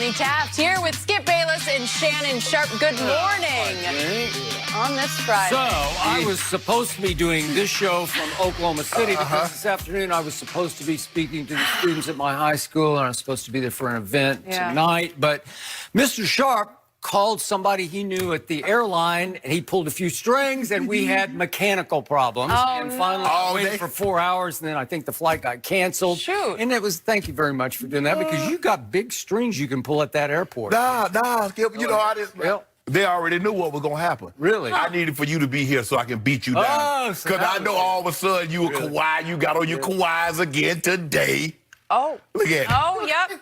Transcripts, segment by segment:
Stephanie Taft here with Skip Bayless and Shannon Sharp. Good morning on this Friday. So, I was supposed to be doing this show from Oklahoma City because this afternoon I was supposed to be speaking to the students at my high school, and I was supposed to be there for an event tonight. But Mr. Sharp called somebody he knew at the airline, and he pulled a few strings, and we had mechanical problems. And finally, I waited for 4 hours, and then I think the flight got canceled. Shoot. And it was, thank you very much for doing that, because you got big strings you can pull at that airport. Nah, Skip, you know, I just... They already knew what was going to happen. Really? I needed for you to be here so I can beat you down. So because I know all of a sudden you were Kawhi. You got on your Kawhis again today. Oh. Look at it. Oh, yep.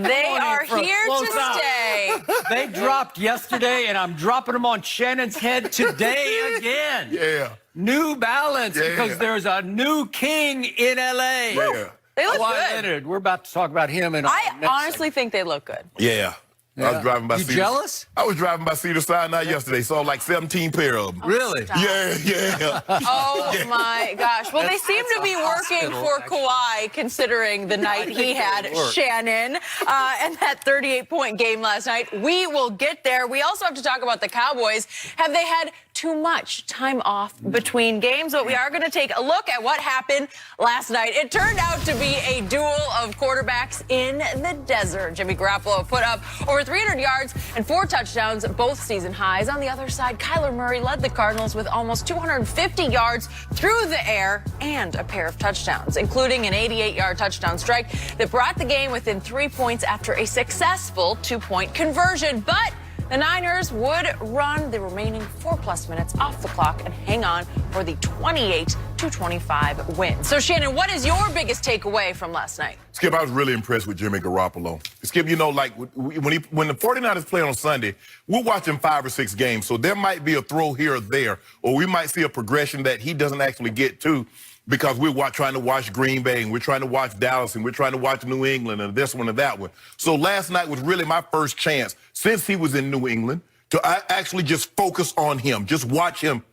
They are here to stay. They dropped yesterday, and I'm dropping them on Shannon's head today again. Yeah. New Balance, because there's a new king in L.A. Yeah. They look Kawhi good. Leonard. We're about to talk about him. I honestly think they look good. Yeah. I was driving by You Cedar. jealous? I was driving by Cedar Sinai yesterday, saw like 17 pair of them. Really? Yeah. Oh, my gosh. Well, they seem to be working for Kawhi, considering the night he had, Shannon, and that 38-point game last night. We will get there. We also have to talk about the Cowboys. Have they had too much time off between games? But we are going to take a look at what happened last night. It turned out to be a duel of quarterbacks in the desert. Jimmy Garoppolo put up over 300 yards and 4 touchdowns, both season highs. On the other side, Kyler Murray led the Cardinals with almost 250 yards through the air and a pair of touchdowns, including an 88-yard touchdown strike that brought the game within 3 points after a successful 2-point conversion. But the Niners would run the remaining 4+ minutes off the clock and hang on for the 28-25 win. So, Shannon, what is your biggest takeaway from last night? Skip, I was really impressed with Jimmy Garoppolo. Skip, you know, like when the 49ers play on Sunday, we're watching 5 or 6 games, so there might be a throw here or there, or we might see a progression that he doesn't actually get to, because we're trying to watch Green Bay, and we're trying to watch Dallas, and we're trying to watch New England, and this one and that one. So last night was really my first chance, since he was in New England, to actually just focus on him, just watch him.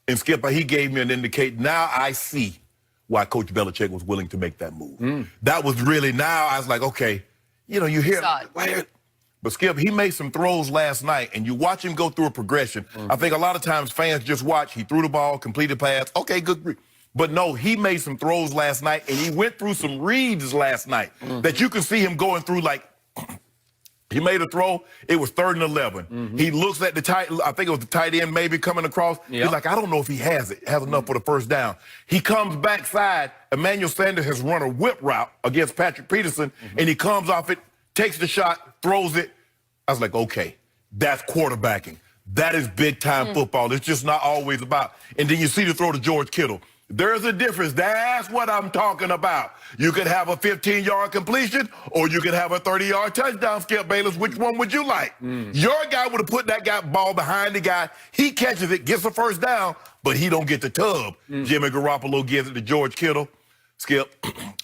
And Skip, he gave me an indication. Now I see why Coach Belichick was willing to make that move. That was really, now I was like, okay, you know, you hear, but Skip, he made some throws last night, and you watch him go through a progression. I think a lot of times fans just watch, he threw the ball, completed pass, okay, good. But no, he made some throws last night, and he went through some reads last night that you can see him going through. Like, he made a throw, it was 3rd and 11. He looks at the tight, I think it was the tight end maybe coming across. He's like, I don't know if he has enough for the first down. He comes backside. Emmanuel Sanders has run a whip route against Patrick Peterson, and he comes off it, takes the shot, throws it. I was like, okay, that's quarterbacking. That is big-time football. It's just not always about. And then you see the throw to George Kittle. There's a difference. That's what I'm talking about. You could have a 15-yard completion, or you could have a 30-yard touchdown, Skip Bayless. Which one would you like? Your guy would have put that ball behind the guy. He catches it, gets the first down, but he don't get the tub. Jimmy Garoppolo gives it to George Kittle. Skip,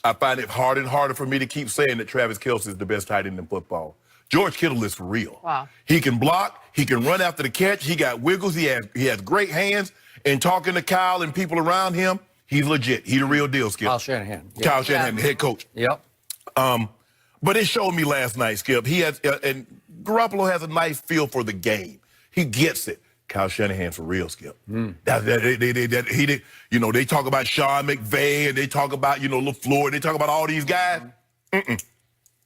I find it harder and harder for me to keep saying that Travis Kelce is the best tight end in football. George Kittle is for real. Wow. He can block. He can run after the catch. He got wiggles. He has great hands. And talking to Kyle and people around him, he's legit. He's the real deal, Skip. Kyle Shanahan. Kyle Shanahan, the head coach. Yep. But it showed me last night, Skip. He has, and Garoppolo has a nice feel for the game. He gets it. Kyle Shanahan for real, Skip. You know, they talk about Sean McVay, and they talk about, you know, LaFleur. They talk about all these guys.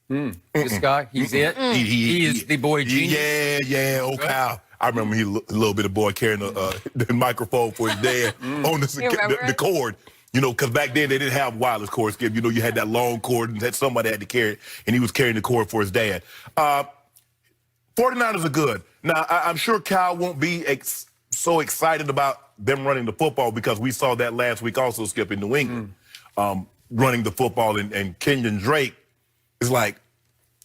This guy, he's it. He is the boy genius. Yeah. Oh, Kyle. I remember he a little bit of boy carrying the microphone for his dad on the cord. You know, because back then they didn't have wireless cords, Skip. You know, you had that long cord, and that somebody had to carry it, and he was carrying the cord for his dad. 49ers are good. Now, I'm sure Kyle won't be so excited about them running the football, because we saw that last week also, Skip, in New England, running the football, and Kenyon Drake is like,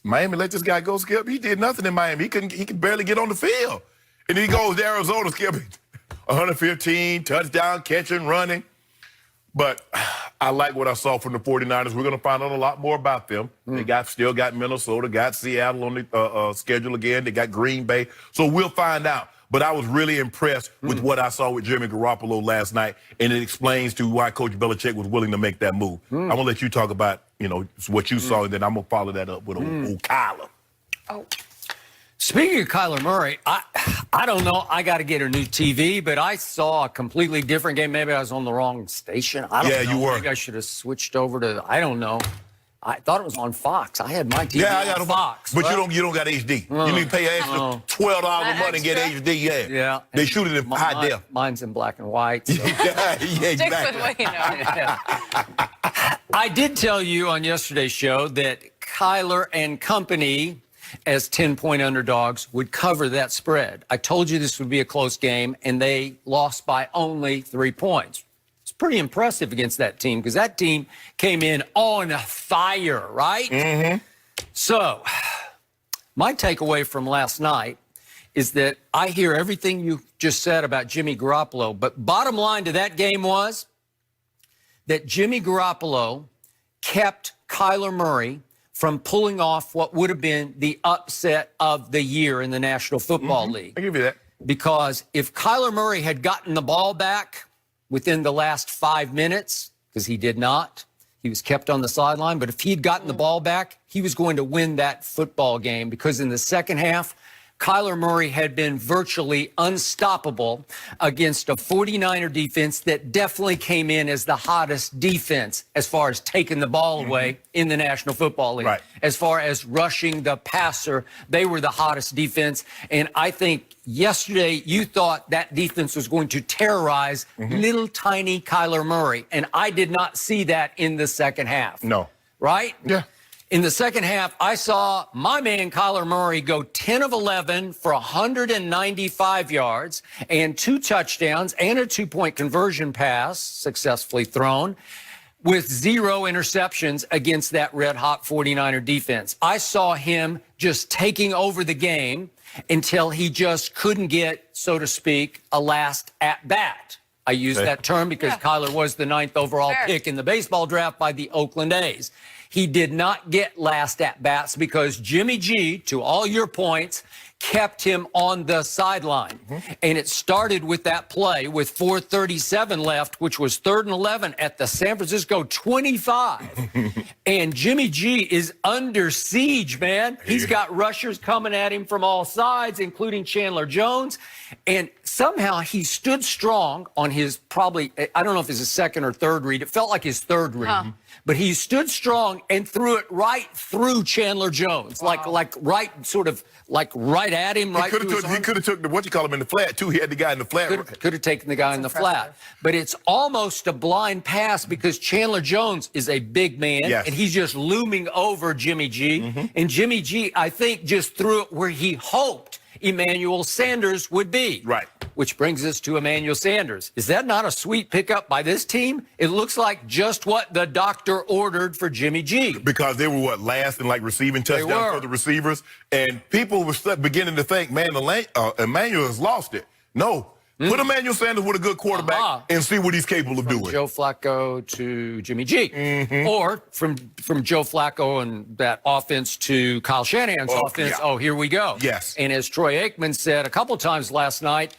Miami let this guy go, Skip. He did nothing in Miami. He could barely get on the field. And he goes to Arizona, Skip, 115, touchdown, catching, running. But I like what I saw from the 49ers. We're going to find out a lot more about them. They still got Minnesota, got Seattle on the schedule again. They got Green Bay. So we'll find out. But I was really impressed with what I saw with Jimmy Garoppolo last night, and it explains to why Coach Belichick was willing to make that move. I'm going to let you talk about, you know, what you saw, and then I'm going to follow that up with old Kyler. Oh. Speaking of Kyler Murray, I don't know. I got to get a new TV, but I saw a completely different game. Maybe I was on the wrong station. I don't know. Yeah, you were. Maybe I should have switched over to, I don't know. I thought it was on Fox. I had my TV I got on Fox. But you don't got HD. You need to pay extra $12 a month and get HD. Yeah. They shoot it in high def. Mine's in black and white. So. Yeah, Stick exactly. with what you know. I did tell you on yesterday's show that Kyler and company, as 10-point underdogs, would cover that spread. I told you this would be a close game, and they lost by only 3 points. It's pretty impressive against that team because that team came in on fire, right? Mm-hmm. So my takeaway from last night is that I hear everything you just said about Jimmy Garoppolo, but bottom line to that game was that Jimmy Garoppolo kept Kyler Murray from pulling off what would have been the upset of the year in the National Football League. I give you that. Because if Kyler Murray had gotten the ball back within the last 5 minutes, because he did not, he was kept on the sideline, but if he'd gotten the ball back, he was going to win that football game because in the second half, Kyler Murray had been virtually unstoppable against a 49er defense that definitely came in as the hottest defense as far as taking the ball away in the National Football League. Right. As far as rushing the passer, they were the hottest defense. And I think yesterday you thought that defense was going to terrorize little tiny Kyler Murray. And I did not see that in the second half. No. Right? Yeah. In the second half, I saw my man Kyler Murray go 10 of 11 for 195 yards and 2 touchdowns and a 2-point conversion pass successfully thrown with 0 interceptions against that red-hot 49er defense. I saw him just taking over the game until he just couldn't get, so to speak, a last at-bat. I use that term because Kyler was the 9th overall pick in the baseball draft by the Oakland A's. He did not get last at-bats because Jimmy G, to all your points, kept him on the sideline. And it started with that play with 4:37 left, which was 3rd and 11 at the San Francisco 25. And Jimmy G is under siege, man. He's got rushers coming at him from all sides, including Chandler Jones. And somehow he stood strong on his probably, I don't know if it's his second or third read. It felt like his third read. But he stood strong and threw it right through Chandler Jones, like right at him. He could have took the, what you call him, in the flat, too. He had the guy in the flat. Could have taken the guy in the flat. But it's almost a blind pass because Chandler Jones is a big man, and he's just looming over Jimmy G. And Jimmy G, I think, just threw it where he hoped Emmanuel Sanders would be. Right. Which brings us to Emmanuel Sanders. Is that not a sweet pickup by this team? It looks like just what the doctor ordered for Jimmy G. Because they were, last in, receiving touchdowns for the receivers. And people were beginning to think, man, Emmanuel has lost it. No. Put Emmanuel Sanders with a good quarterback and see what he's capable of doing. Joe Flacco to Jimmy G. Or from Joe Flacco and that offense to Kyle Shanahan's offense. Yeah. Oh, here we go. Yes. And as Troy Aikman said a couple times last night,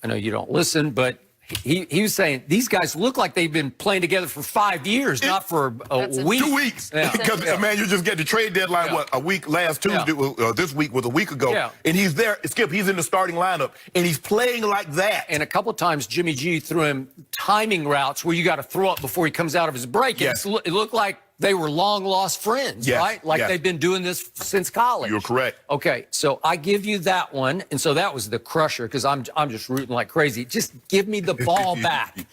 I know you don't listen, but he was saying these guys look like they've been playing together for 5 years, not for a week. 2 weeks. Because Emmanuel just got the trade deadline, a week last Tuesday, this week was a week ago. And he's there. Skip, he's in the starting lineup, and he's playing like that. And a couple times Jimmy G threw him timing routes where you got to throw up before he comes out of his break. It looked like they were long-lost friends, right? Like they've been doing this since college. You're correct. Okay, so I give you that one. And so that was the crusher because I'm just rooting like crazy. Just give me the ball back.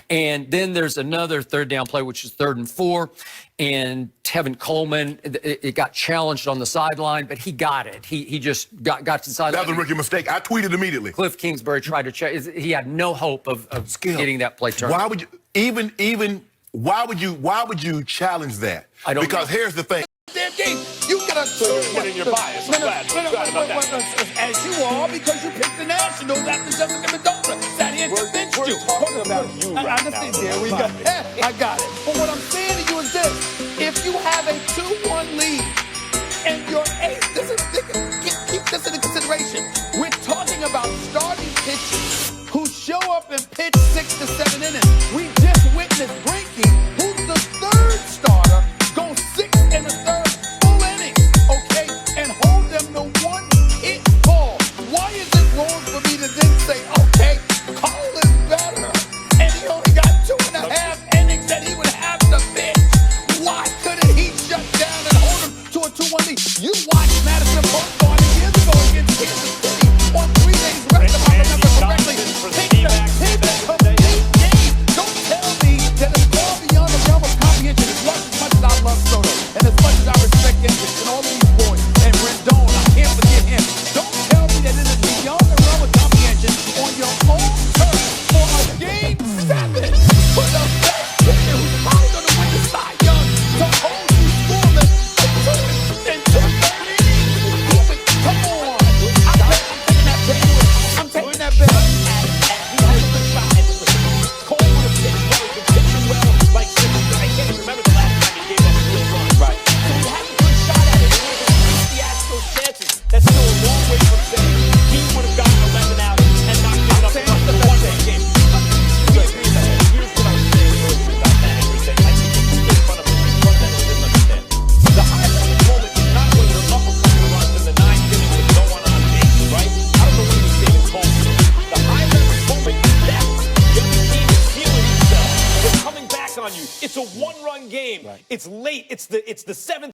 And then there's another third down play, which is 3rd and 4. And Tevin Coleman, it got challenged on the sideline, but he got it. He just got to the sideline. That was a rookie mistake. I tweeted immediately. Cliff Kingsbury tried to check. He had no hope of getting that play turned. Why would you Why would you challenge that? I don't because know. Here's the thing. Damn game. You gotta put in your bias. As you are, because you picked the Nationals after Jessica Mendoza. That he convinced you. Talking about you right I understand. There we go. I got it. But what I'm saying to you is this: if you have a 2-1 lead and your ace, keep this into consideration. We're talking about starting pitchers who show up and pitch 6 to 7 innings. We just witnessed Greinke, who's the 3rd starter, go 6 1/3 full innings, okay, and hold them to a 2-1 lead. You watched Madison Park Garden years ago against Kansas City on 3 days rest, if I remember correctly. Take the complete game. Don't tell me that it's far beyond the realm of comprehension. As much as I love Soto, and as much as I respect Hendricks and all of these boys, and Rendon, I can't forget him. Don't tell me that it is beyond the realm of comprehension on your own turf for a game 7 for the best pitcher who's probably going to win the Cy Young to hold you scoreless for 2 and 2 innings. Come on. I'm taking that bet. He has a good shot at this. Cole would have pitched well. He's been pitching well. Like, I can't even remember the last time he gave up a good run. Right. So he has a good shot at it. He has those chances. That's still a long way from saying he would have gotten 11 out and not given up the one game. We agree that. Here's what I was saying earlier about that everything. I think he's in front of him. Fundamentally didn't understand. The high-level moment is not when you're up a couple of runs in the 9th inning with no one on base, right? I don't know what he was saying in home. The high-level moment is that the other team is feeling themselves. They're coming back on you. It's a 1-run game. Right. It's late. It's the 7th.